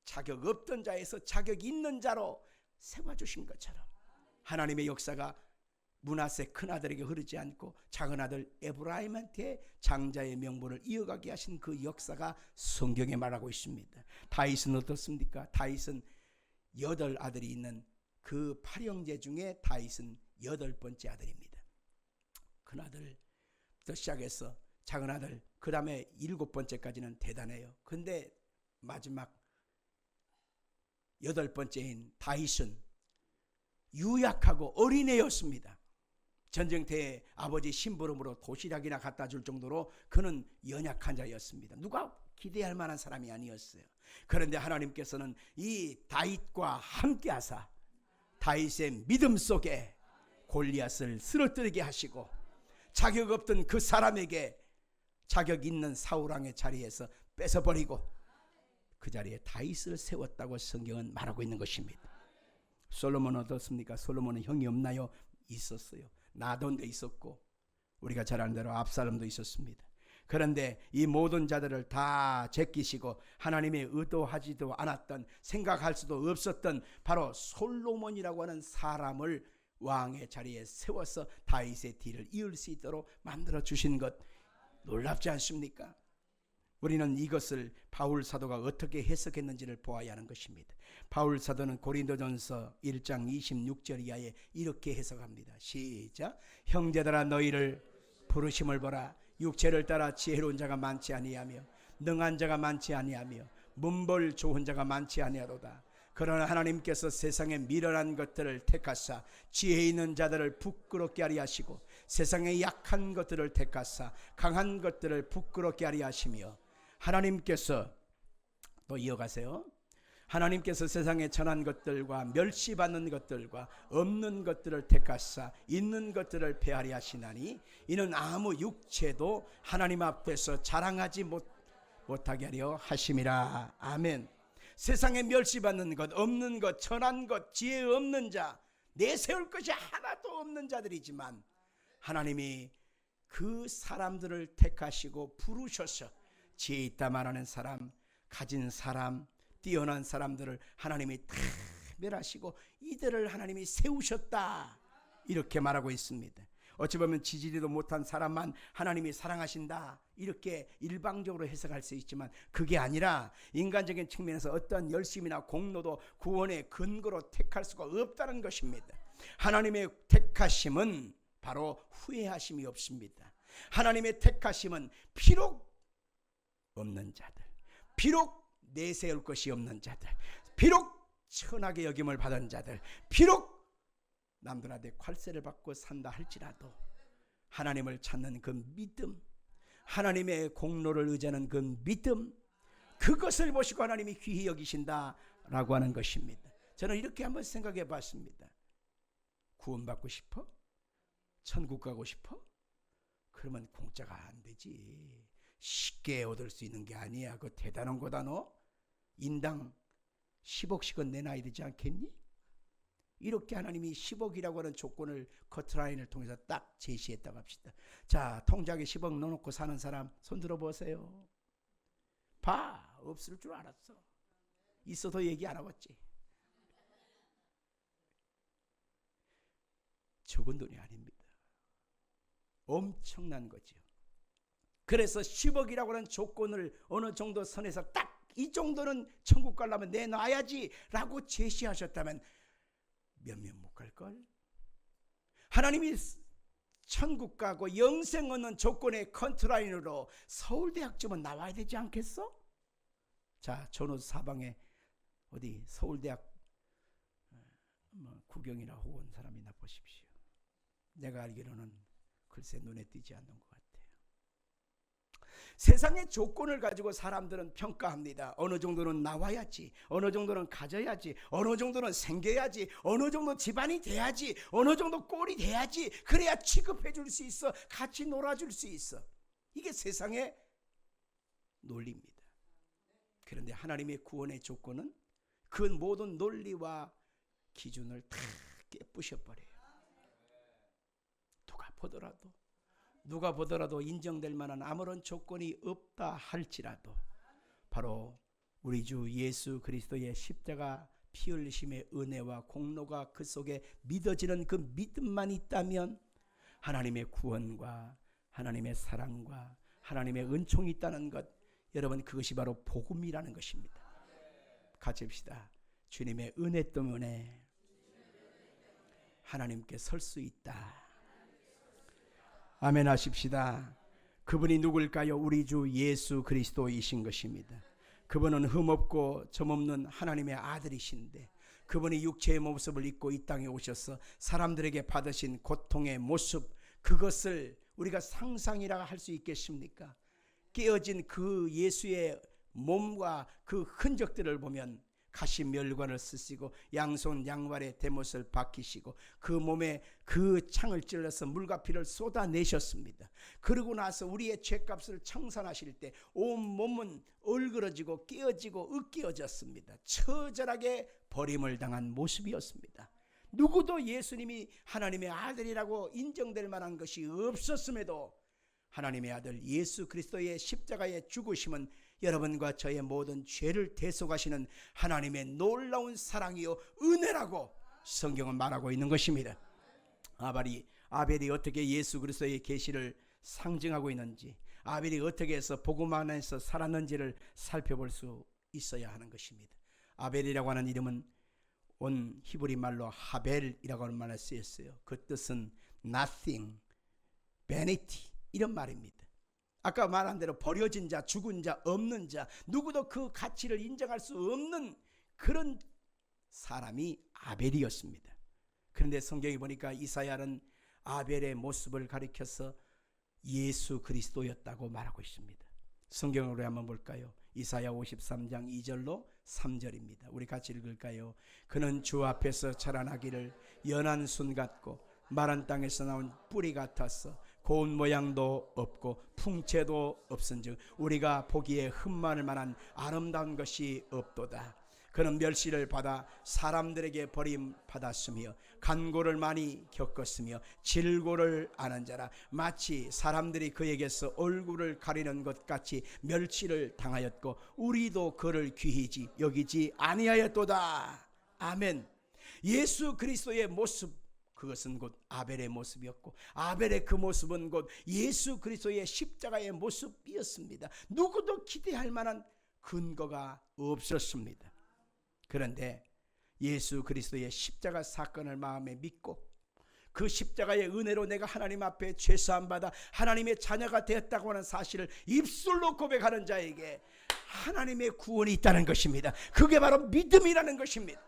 자격 없던 자에서 자격 있는 자로 세워주신 것처럼 하나님의 역사가 므낫세 큰 아들에게 흐르지 않고 작은 아들 에브라임한테 장자의 명분을 이어가게 하신 그 역사가 성경에 말하고 있습니다. 다윗은 어떻습니까? 다윗은 8아들이 있는 그 8형제 중에 다윗은 8번째 아들입니다. 큰 아들부터 시작해서 작은 아들, 그 다음에 7번째까지는 대단해요. 그런데 마지막 8번째인 다윗은 유약하고 어린애였습니다. 전쟁터에 아버지 심부름으로 도시락이나 갖다 줄 정도로 그는 연약한 자였습니다. 누가 기대할 만한 사람이 아니었어요. 그런데 하나님께서는 이 다윗과 함께 하사 다윗의 믿음 속에 골리앗을 쓰러뜨리게 하시고 자격 없던 그 사람에게 자격 있는 사울왕의 자리에서 뺏어버리고 그 자리에 다윗을 세웠다고 성경은 말하고 있는 것입니다. 솔로몬은 어떻습니까? 솔로몬은 형이 없나요? 있었어요. 나돈도 있었고 우리가 잘 아는 대로 압살롬도 있었습니다. 그런데 이 모든 자들을 다 제끼시고 하나님의 의도하지도 않았던, 생각할 수도 없었던 바로 솔로몬이라고 하는 사람을 왕의 자리에 세워서 다윗의 뒤를 이을 수 있도록 만들어 주신 것 놀랍지 않습니까? 우리는 이것을 바울 사도가 어떻게 해석했는지를 보아야 하는 것입니다. 바울 사도는 고린도전서 1장 26절 이하에 이렇게 해석합니다. 시작. 형제들아 너희를 부르심을 보라. 육체를 따라 지혜로운 자가 많지 아니하며 능한 자가 많지 아니하며 문벌 좋은 자가 많지 아니하도다. 그러나 하나님께서 세상의 미련한 것들을 택하사 지혜 있는 자들을 부끄럽게 하리 하시고 세상의 약한 것들을 택하사 강한 것들을 부끄럽게 하리 하시며 하나님께서 또 이어가세요. 하나님께서 세상에 천한 것들과 멸시받는 것들과 없는 것들을 택하사 있는 것들을 폐하리 하시나니 이는 아무 육체도 하나님 앞에서 자랑하지 못하게 하려 하심이라. 아멘. 세상에 멸시받는 것, 없는 것, 천한 것, 지혜 없는 자, 내세울 것이 하나도 없는 자들이지만 하나님이 그 사람들을 택하시고 부르셔서 지혜 있다 말하는 사람, 가진 사람, 뛰어난 사람들을 하나님이 다 멸하시고 이들을 하나님이 세우셨다, 이렇게 말하고 있습니다. 어찌 보면 지지리도 못한 사람만 하나님이 사랑하신다, 이렇게 일방적으로 해석할 수 있지만 그게 아니라 인간적인 측면에서 어떠한 열심이나 공로도 구원의 근거로 택할 수가 없다는 것입니다. 하나님의 택하심은 바로 후회하심이 없습니다. 하나님의 택하심은 비록 없는 자들, 비록 내세울 것이 없는 자들, 비록 천하게 여김을 받은 자들, 비록 남들한테 콸세를 받고 산다 할지라도 하나님을 찾는 그 믿음, 하나님의 공로를 의지하는 그 믿음, 그것을 보시고 하나님이 귀히 여기신다라고 하는 것입니다. 저는 이렇게 한번 생각해 봤습니다. 구원받고 싶어? 천국 가고 싶어? 그러면 공짜가 안 되지. 쉽게 얻을 수 있는 게 아니야. 그거 대단한 거다. 너 인당 10억씩은 내놔야 되지 않겠니? 이렇게 하나님이 10억이라고 하는 조건을 커트라인을 통해서 딱 제시했다고 합시다. 자, 통장에 10억 넣어놓고 사는 사람 손 들어보세요. 봐, 없을 줄 알았어. 있어도 얘기 안 하겠지. 적은 돈이 아닙니다. 엄청난 거죠. 그래서 10억이라고 하는 조건을 어느 정도 선에서 딱 이 정도는 천국 가려면 내놔야지 라고 제시하셨다면 몇몇 못 갈걸? 하나님이 천국 가고 영생 얻는 조건의 컨트라인으로 서울대학쯤은 나와야 되지 않겠어? 자, 전후 사방에 어디 서울대학 구경이나 혹은 사람이나 보십시오. 내가 알기로는 글쎄 눈에 띄지 않는 것 같아요. 세상의 조건을 가지고 사람들은 평가합니다. 어느 정도는 나와야지, 어느 정도는 가져야지, 어느 정도는 생겨야지, 어느 정도 집안이 돼야지, 어느 정도 꼴이 돼야지, 그래야 취급해 줄 수 있어, 같이 놀아줄 수 있어. 이게 세상의 논리입니다. 그런데 하나님의 구원의 조건은 그 모든 논리와 기준을 다 깨부셔버려요. 누가 보더라도 인정될 만한 아무런 조건이 없다 할지라도 바로 우리 주 예수 그리스도의 십자가 피 흘리심의 은혜와 공로가 그 속에 믿어지는 그 믿음만 있다면 하나님의 구원과 하나님의 사랑과 하나님의 은총이 있다는 것, 여러분, 그것이 바로 복음이라는 것입니다. 같이 합시다. 주님의 은혜 때문에 하나님께 설 수 있다. 아멘 하십시다. 그분이 누굴까요? 우리 주 예수 그리스도이신 것입니다. 그분은 흠없고 점없는 하나님의 아들이신데 그분이 육체의 모습을 입고 이 땅에 오셔서 사람들에게 받으신 고통의 모습, 그것을 우리가 상상이라 할 수 있겠습니까? 깨어진 그 예수의 몸과 그 흔적들을 보면 가시멸관을 쓰시고 양손 양발에 대못을 박히시고 그 몸에 그 창을 찔러서 물과 피를 쏟아내셨습니다. 그러고 나서 우리의 죄값을 청산하실 때 온 몸은 얼그러지고 깨어지고 으깨어졌습니다. 처절하게 버림을 당한 모습이었습니다. 누구도 예수님이 하나님의 아들이라고 인정될 만한 것이 없었음에도 하나님의 아들 예수 그리스도의 십자가의 죽으심은 여러분과 저의 모든 죄를 대속하시는 하나님의 놀라운 사랑이요 은혜라고 성경은 말하고 있는 것입니다. 아벨이 어떻게 예수 그리스도의 계시를 상징하고 있는지, 아벨이 어떻게 해서 복음 안에서 살았는지를 살펴볼 수 있어야 하는 것입니다. 아벨이라고 하는 이름은 온 히브리 말로 하벨이라고 하는 말에 쓰였어요. 그 뜻은 nothing, vanity 이런 말입니다. 아까 말한 대로 버려진 자, 죽은 자, 없는 자, 누구도 그 가치를 인정할 수 없는 그런 사람이 아벨이었습니다. 그런데 성경에 보니까 이사야는 아벨의 모습을 가리켜서 예수 그리스도였다고 말하고 있습니다. 성경으로 한번 볼까요? 이사야 53장 2절로 3절입니다. 우리 같이 읽을까요? 그는 주 앞에서 자라나기를 연한 순 같고 마른 땅에서 나온 뿌리 같았어. 고운 모양도 없고 풍채도 없은즉 우리가 보기에 흠만을 만한 아름다운 것이 없도다. 그는 멸시를 받아 사람들에게 버림받았으며 간고를 많이 겪었으며 질고를 아는 자라. 마치 사람들이 그에게서 얼굴을 가리는 것 같이 멸시를 당하였고 우리도 그를 귀히 여기지 아니하였도다. 아멘. 예수 그리스도의 모습, 그것은 곧 아벨의 모습이었고 아벨의 그 모습은 곧 예수 그리스도의 십자가의 모습이었습니다. 누구도 기대할 만한 근거가 없었습니다. 그런데 예수 그리스도의 십자가 사건을 마음에 믿고 그 십자가의 은혜로 내가 하나님 앞에 죄사함 받아 하나님의 자녀가 되었다고 하는 사실을 입술로 고백하는 자에게 하나님의 구원이 있다는 것입니다. 그게 바로 믿음이라는 것입니다.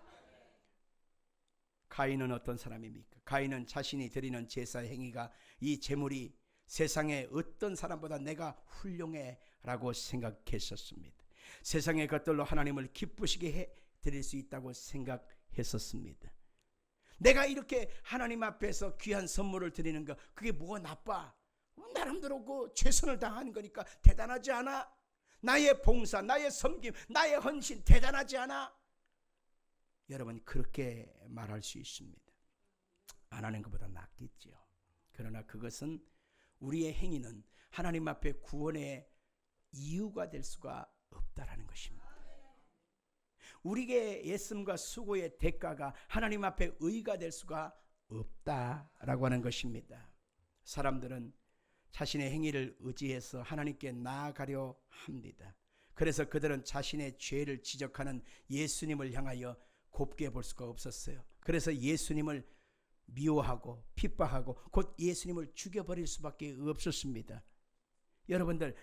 가인은 어떤 사람입니까? 가인은 자신이 드리는 제사 행위가, 이 제물이 세상의 어떤 사람보다 내가 훌륭해 라고 생각했었습니다. 세상의 것들로 하나님을 기쁘시게 해 드릴 수 있다고 생각했었습니다. 내가 이렇게 하나님 앞에서 귀한 선물을 드리는 거, 그게 뭐가 나빠? 나름대로 그 최선을 다하는 거니까 대단하지 않아? 나의 봉사, 나의 섬김, 나의 헌신 대단하지 않아? 여러분 그렇게 말할 수 있습니다. 안 하는 것보다 낫겠죠. 그러나 그것은 우리의 행위는 하나님 앞에 구원의 이유가 될 수가 없다라는 것입니다. 우리의 예씀과 수고의 대가가 하나님 앞에 의가 될 수가 없다라고 하는 것입니다. 사람들은 자신의 행위를 의지해서 하나님께 나아가려 합니다. 그래서 그들은 자신의 죄를 지적하는 예수님을 향하여 곱게 볼 수가 없었어요. 그래서 예수님을 미워하고 핍박하고 곧 예수님을 죽여버릴 수밖에 없었습니다. 여러분들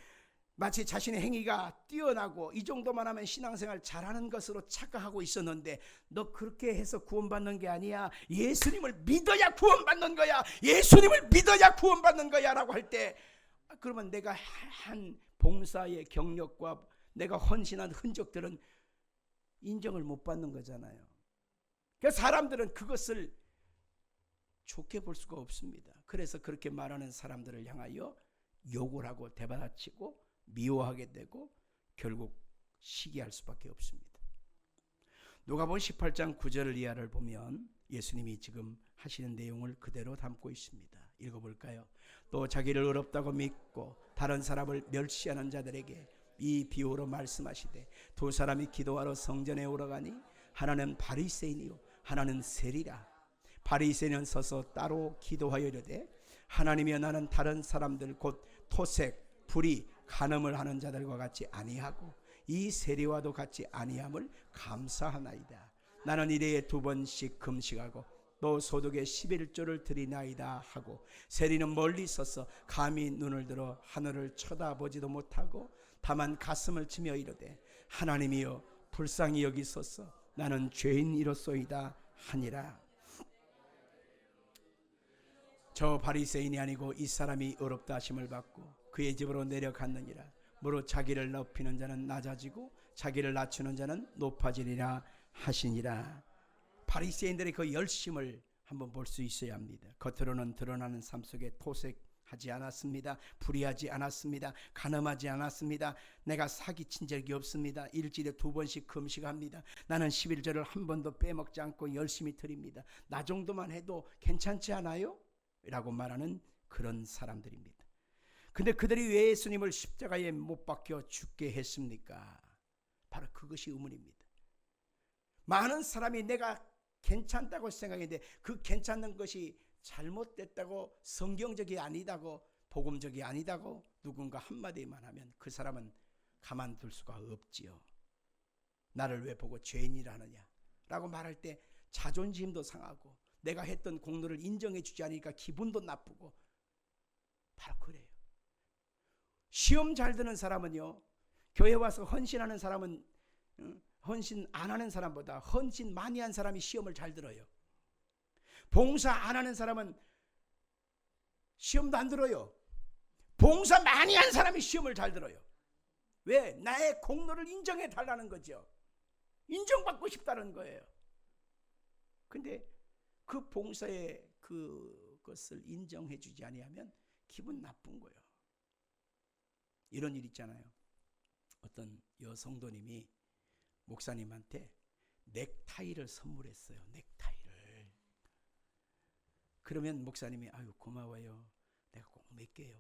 마치 자신의 행위가 뛰어나고 이 정도만 하면 신앙생활 잘하는 것으로 착각하고 있었는데, 너 그렇게 해서 구원받는 게 아니야. 예수님을 믿어야 구원받는 거야. 예수님을 믿어야 구원받는 거야 라고 할 때, 그러면 내가 한 봉사의 경력과 내가 헌신한 흔적들은 인정을 못 받는 거잖아요. 그래서 사람들은 그것을 좋게 볼 수가 없습니다. 그래서 그렇게 말하는 사람들을 향하여 욕을 하고 대받아치고 미워하게 되고 결국 시기할 수밖에 없습니다. 누가복음 18장 9절 이하를 보면 예수님이 지금 하시는 내용을 그대로 담고 있습니다. 읽어볼까요? 또 자기를 의롭다고 믿고 다른 사람을 멸시하는 자들에게 이 비유로 말씀하시되, 두 사람이 기도하러 성전에 오러가니 하나는 바리새인이요 하나는 세리라. 바리새인은 서서 따로 기도하여 이르되, 하나님이여 나는 다른 사람들 곧 토색, 불의, 간음을 하는 자들과 같이 아니하고 이 세리와도 같이 아니함을 감사하나이다. 나는 일해에 2번씩 금식하고 또 소득의 11조를 드리나이다 하고, 세리는 멀리 서서 감히 눈을 들어 하늘을 쳐다보지도 못하고 다만 가슴을 치며 이르되, 하나님이여 불쌍히 여기소서 나는 죄인이로소이다 하니라. 저 바리새인이 아니고 이 사람이 의롭다 하심을 받고 그의 집으로 내려갔느니라. 무릇 자기를 높이는 자는 낮아지고 자기를 낮추는 자는 높아지리라 하시니라. 바리새인들의 그 열심을 한번 볼 수 있어야 합니다. 겉으로는 드러나는 삶 속에 토색하지 않았습니다. 불의하지 않았습니다. 간음하지 않았습니다. 내가 사기친 적이 없습니다. 일주일에 2번씩 금식합니다. 나는 11절을 한 번도 빼먹지 않고 열심히 드립니다. 나 정도만 해도 괜찮지 않아요? 라고 말하는 그런 사람들입니다. 근데 그들이 왜 예수님을 십자가에 못 박혀 죽게 했습니까? 바로 그것이 의문입니다. 많은 사람이 내가 괜찮다고 생각했는데 그 괜찮은 것이 잘못됐다고, 성경적이 아니다고, 복음적이 아니다고 누군가 한마디만 하면 그 사람은 가만둘 수가 없지요. 나를 왜 보고 죄인이라 하느냐 라고 말할 때 자존심도 상하고 내가 했던 공로를 인정해 주지 않으니까 기분도 나쁘고, 바로 그래요. 시험 잘 드는 사람은요, 교회 와서 헌신하는 사람은 헌신 안 하는 사람보다 헌신 많이 한 사람이 시험을 잘 들어요. 봉사 안 하는 사람은 시험도 안 들어요. 봉사 많이 한 사람이 시험을 잘 들어요. 왜? 나의 공로를 인정해 달라는 거죠. 인정받고 싶다는 거예요. 근데 그 봉사의 그것을 인정해 주지 아니하면 기분 나쁜 거예요. 이런 일 있잖아요. 어떤 여성도님이 목사님한테 넥타이를 선물했어요. 넥타이를. 그러면 목사님이 아유 고마워요. 내가 꼭 맺게요.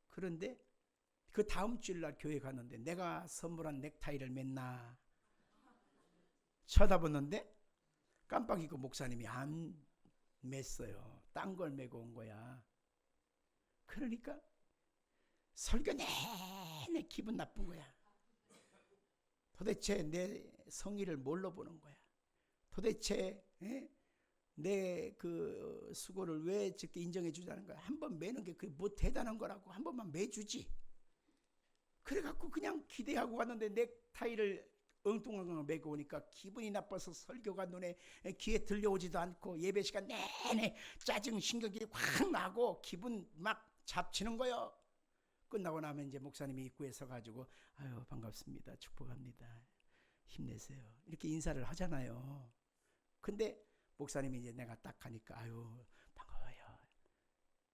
그런데 그 다음 주일날 교회 갔는데 내가 선물한 넥타이를 맸나 쳐다보는데 깜빡이고 목사님이 안 맸어요. 딴 걸 메고 온 거야. 그러니까 설교 내내 기분 나쁜 거야. 도대체 내 성의를 뭘로 보는 거야? 도대체 내 그 수고를 왜 적게 인정해 주자는 거야? 한번 매는 게 그게 뭐 대단한 거라고. 한 번만 매주지. 그래갖고 그냥 기대하고 왔는데 넥타이를 엉뚱엉뚱 매고 오니까 기분이 나빠서 설교가 눈에 귀에 들려오지도 않고 예배 시간 내내 짜증 신경질이 확 나고 기분 막 잡치는 거예요. 끝나고 나면 이제 목사님이 입구에 서가지고 아유 반갑습니다. 축복합니다. 힘내세요. 이렇게 인사를 하잖아요. 근데 목사님이 이제 내가 딱 하니까 아유 반가워요.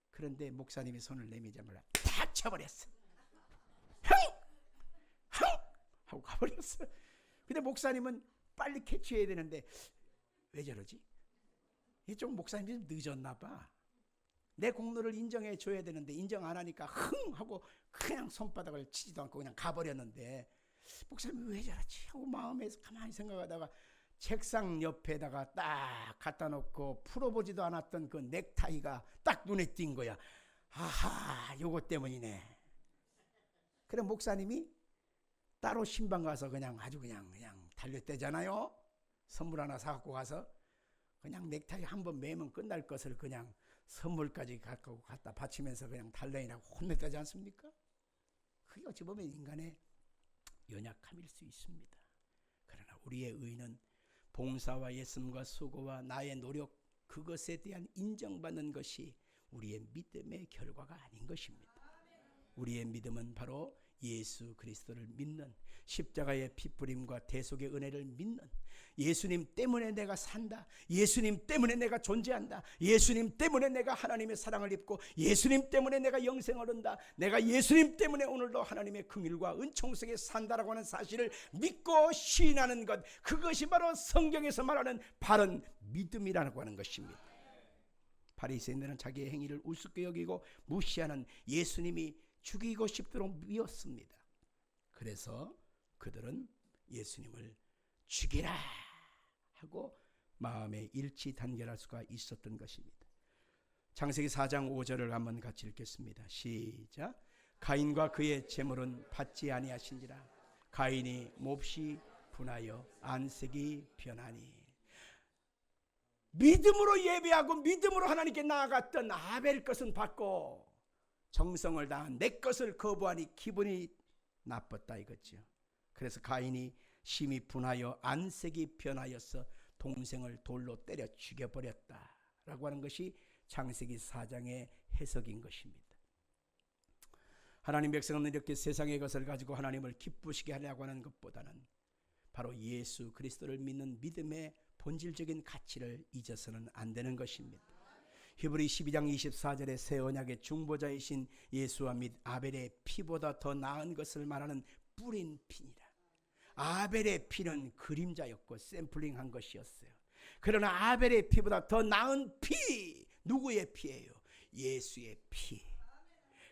그런데 목사님이 손을 내미자마자 탁 쳐버렸어. 흥! 하고 가버렸어. 근데 목사님은 빨리 캐치해야 되는데 왜 저러지? 이쪽 목사님이 좀 늦었나 봐. 내 공로를 인정해 줘야 되는데 인정 안 하니까 흥 하고 그냥 손바닥을 치지도 않고 그냥 가버렸는데 목사님이 왜 저러지 하고 마음에서 가만히 생각하다가 책상 옆에다가 딱 갖다 놓고 풀어보지도 않았던 그 넥타이가 딱 눈에 띈 거야. 아하, 요거 때문이네. 그래 목사님이 따로 신방 가서 그냥 아주 그냥 달렸대잖아요. 선물 하나 사갖고 가서 그냥 넥타이 한번 매면 끝날 것을 그냥 선물까지 갖고 갖다 바치면서 그냥 달라이라고 혼냈다지 않습니까? 그게 어찌 보면 인간의 연약함일 수 있습니다. 그러나 우리의 의는 봉사와 예씀과 수고와 나의 노력, 그것에 대한 인정받는 것이 우리의 믿음의 결과가 아닌 것입니다. 우리의 믿음은 바로 예수 그리스도를 믿는, 십자가의 피뿌림과 대속의 은혜를 믿는, 예수님 때문에 내가 산다, 예수님 때문에 내가 존재한다, 예수님 때문에 내가 하나님의 사랑을 입고 예수님 때문에 내가 영생을 얻는다, 내가 예수님 때문에 오늘도 하나님의 긍휼과 은총 속에 산다라고 하는 사실을 믿고 시인하는 것, 그것이 바로 성경에서 말하는 바른 믿음이라고 하는 것입니다. 바리새인들은 자기의 행위를 우습게 여기고 무시하는 예수님이 죽이고 싶도록 미웠습니다. 그래서 그들은 예수님을 죽이라 하고 마음에 일치 단결할 수가 있었던 것입니다. 창세기 4장 5절을 한번 같이 읽겠습니다. 시작. 가인과 그의 제물은 받지 아니하신지라. 가인이 몹시 분하여 안색이 변하니. 믿음으로 예배하고 믿음으로 하나님께 나아갔던 아벨 것은 받고 정성을 다한 내 것을 거부하니 기분이 나빴다 이거죠. 그래서 가인이 심히 분하여 안색이 변하여서 동생을 돌로 때려 죽여버렸다라고 하는 것이 창세기 4장의 해석인 것입니다. 하나님 백성은 이렇게 세상의 것을 가지고 하나님을 기쁘시게 하려고 하는 것보다는 바로 예수 그리스도를 믿는 믿음의 본질적인 가치를 잊어서는 안 되는 것입니다. 히브리 12장 24절에 새 언약의 중보자이신 예수와 및 아벨의 피보다 더 나은 것을 말하는 뿌린 피니라. 아벨의 피는 그림자였고 샘플링한 것이었어요. 그러나 아벨의 피보다 더 나은 피, 누구의 피예요? 예수의 피.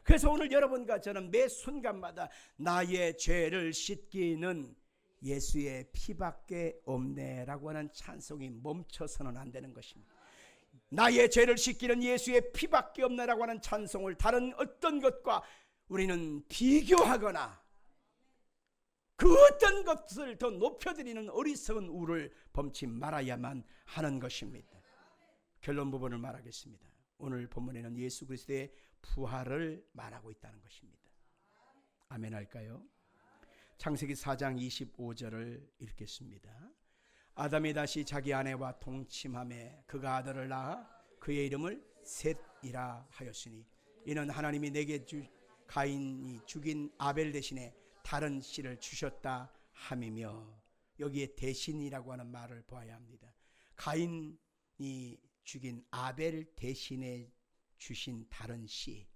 그래서 오늘 여러분과 저는 매 순간마다 나의 죄를 씻기는 예수의 피밖에 없네라고 하는 찬송이 멈춰서는 안 되는 것입니다. 나의 죄를 씻기는 예수의 피밖에 없네라고 하는 찬송을 다른 어떤 것과 우리는 비교하거나 그 어떤 것을 더 높여드리는 어리석은 우를 범치 말아야만 하는 것입니다. 결론 부분을 말하겠습니다. 오늘 본문에는 예수 그리스도의 부활을 말하고 있다는 것입니다. 아멘 할까요? 창세기 4장 25절을 읽겠습니다. 아담이 다시 자기 아내와 동침하매 그가 아들을 낳아 그의 이름을 셋이라 하였으니 이는 하나님이 내게 가인이 죽인 아벨 대신에 다른 씨를 주셨다 함이며, 여기에 대신이라고 하는 말을 보아야 합니다. 가인이 죽인 아벨 대신에 주신 다른 씨,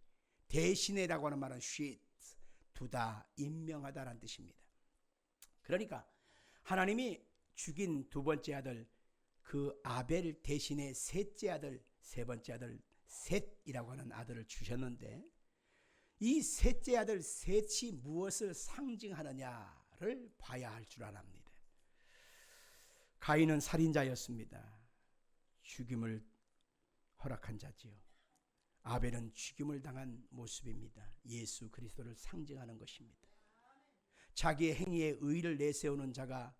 대신이라고 하는 말은 쉿, 두다, 임명하다라는 뜻입니다. 그러니까 하나님이 죽인 두 번째 아들 그 아벨 대신에 셋째 아들, 세 번째 아들 셋이라고 하는 아들을 주셨는데, 이 셋째 아들 셋이 무엇을 상징하느냐를 봐야 할 줄 알합니다. 가인은 살인자였습니다. 죽임을 허락한 자지요. 아벨은 죽임을 당한 모습입니다. 예수 그리스도를 상징하는 것입니다. 자기의 행위에 의의를 내세우는 자가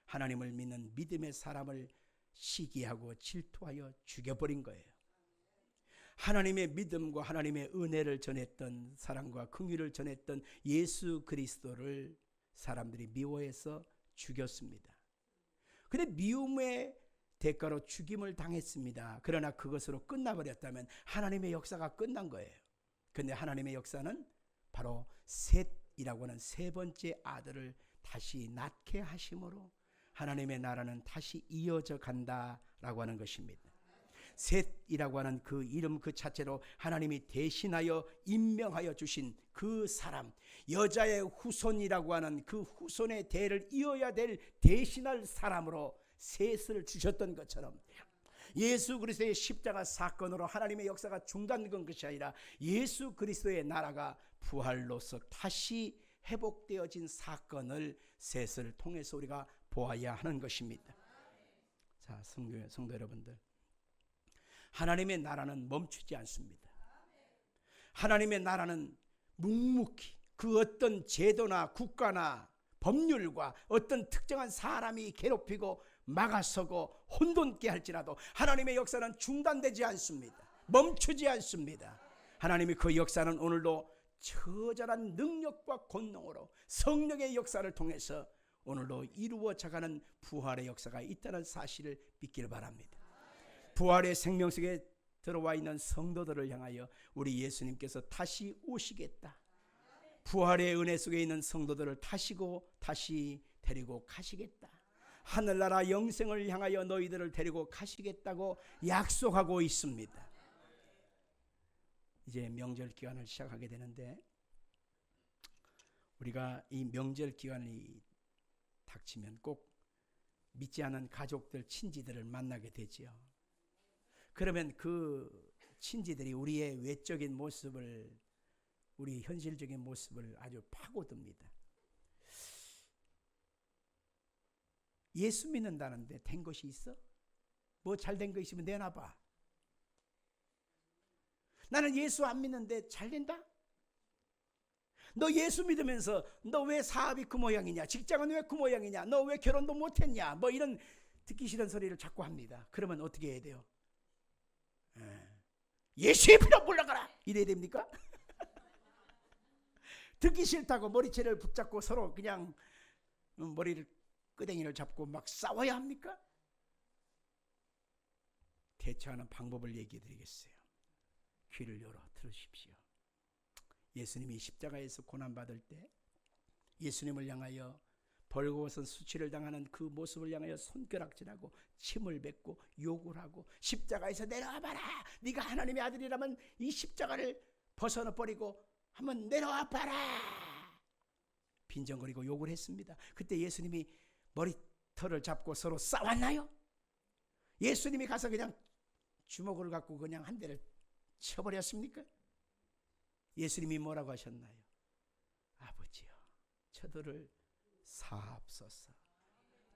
하나님을 믿는 믿음의 사람을 시기하고 질투하여 죽여버린 거예요. 하나님의 믿음과 하나님의 은혜를 전했던, 사랑과 긍휼을 전했던 예수 그리스도를 사람들이 미워해서 죽였습니다. 그런데 미움의 대가로 죽임을 당했습니다. 그러나 그것으로 끝나버렸다면 하나님의 역사가 끝난 거예요. 그런데 하나님의 역사는 바로 셋이라고 하는 세 번째 아들을 다시 낳게 하심으로 하나님의 나라는 다시 이어져 간다라고 하는 것입니다. 셋이라고 하는 그 이름 그 자체로 하나님이 대신하여 임명하여 주신 그 사람, 여자의 후손이라고 하는 그 후손의 대를 이어야 될 대신할 사람으로 셋을 주셨던 것처럼 예수 그리스도의 십자가 사건으로 하나님의 역사가 중단된 것이 아니라 예수 그리스도의 나라가 부활로서 다시 회복되어진 사건을 셋을 통해서 우리가 보아야 하는 것입니다. 자, 성도 여러분들, 하나님의 나라는 멈추지 않습니다. 하나님의 나라는 묵묵히 그 어떤 제도나 국가나 법률과 어떤 특정한 사람이 괴롭히고 막아서고 혼돈케 할지라도 하나님의 역사는 중단되지 않습니다. 멈추지 않습니다. 하나님이 그 역사는 오늘도 처절한 능력과 권능으로 성령의 역사를 통해서 오늘도 이루어져가는 부활의 역사가 있다는 사실을 믿기를 바랍니다. 부활의 생명 속에 들어와 있는 성도들을 향하여 우리 예수님께서 다시 오시겠다. 부활의 은혜 속에 있는 성도들을 타시고 다시 데리고 가시겠다. 하늘나라 영생을 향하여 너희들을 데리고 가시겠다고 약속하고 있습니다. 이제 명절 기간을 시작하게 되는데 우리가 이 명절 기간이 닥치면 꼭 믿지 않은 가족들, 친지들을 만나게 되지요. 그러면 그 친지들이 우리의 외적인 모습을, 우리 현실적인 모습을 아주 파고듭니다. 예수 믿는다는데 된 것이 있어? 뭐 잘된 거 있으면 내놔봐. 나는 예수 안 믿는데 잘 된다? 너 예수 믿으면서 너 왜 사업이 그 모양이냐? 직장은 왜 그 모양이냐? 너 왜 결혼도 못했냐? 뭐 이런 듣기 싫은 소리를 자꾸 합니다. 그러면 어떻게 해야 돼요? 예수의 피로 물러가라 이래야 됩니까? 듣기 싫다고 머리채를 붙잡고 서로 그냥 머리를 끄댕이를 잡고 막 싸워야 합니까? 대처하는 방법을 얘기해 드리겠어요. 귀를 열어 들으십시오. 예수님이 십자가에서 고난받을 때 예수님을 향하여 벌거벗은 수치를 당하는 그 모습을 향하여 손가락질하고 침을 뱉고 욕을 하고 십자가에서 내려와봐라. 네가 하나님의 아들이라면 이 십자가를 벗어버리고 한번 내려와봐라. 빈정거리고 욕을 했습니다. 그때 예수님이 머리털을 잡고 서로 싸웠나요? 예수님이 가서 그냥 주먹을 갖고 그냥 한 대를 쳐버렸습니까? 예수님이 뭐라고 하셨나요? 아버지여, 저들을 사하옵소서.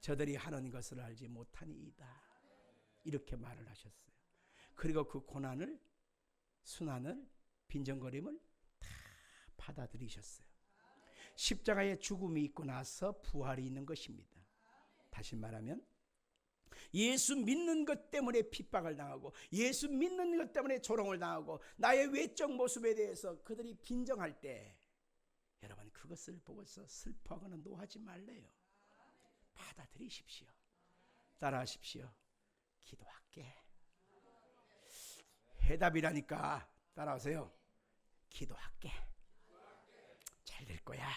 저들이 하는 것을 알지 못하니이다. 이렇게 말을 하셨어요. 그리고 그 고난을, 순환을, 빈정거림을 다 받아들이셨어요. 십자가의 죽음이 있고 나서 부활이 있는 것입니다. 다시 말하면 예수 믿는 것 때문에 핍박을 당하고 예수 믿는 것 때문에 조롱을 당하고 나의 외적 모습에 대해서 그들이 빈정할 때 여러분 그것을 보고서 슬퍼하거나 노하지 말래요. 받아들이십시오. 따라하십시오. 기도할게. 해답이라니까 따라하세요. 기도할게. 잘 될 거야.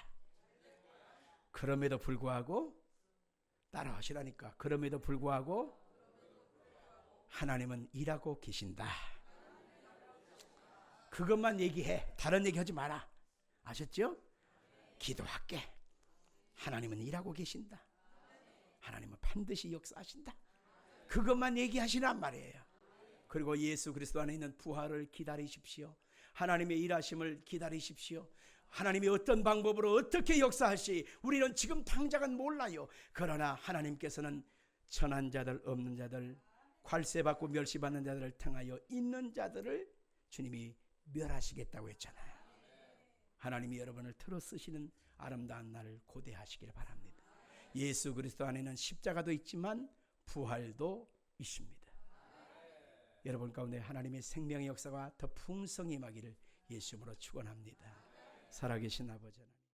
그럼에도 불구하고 따라하시라니까. 그럼에도 불구하고 하나님은 일하고 계신다. 그것만 얘기해. 다른 얘기 하지 마라. 아셨죠? 기도할게. 하나님은 일하고 계신다. 하나님은 반드시 역사하신다. 그것만 얘기하시란 말이에요. 그리고 예수 그리스도 안에 있는 부활을 기다리십시오. 하나님의 일하심을 기다리십시오. 하나님이 어떤 방법으로 어떻게 역사하시 우리는 지금 당장은 몰라요. 그러나 하나님께서는 천한 자들, 없는 자들, 괄세받고 멸시받는 자들을 통하여 있는 자들을 주님이 멸하시겠다고 했잖아요. 하나님이 여러분을 틀어 쓰시는 아름다운 날을 고대하시길 바랍니다. 예수 그리스도 안에는 십자가도 있지만 부활도 있습니다. 여러분 가운데 하나님의 생명의 역사가 더 풍성히 임하기를 예수 이름으로 축원합니다. 살아계신 아버지 하나님,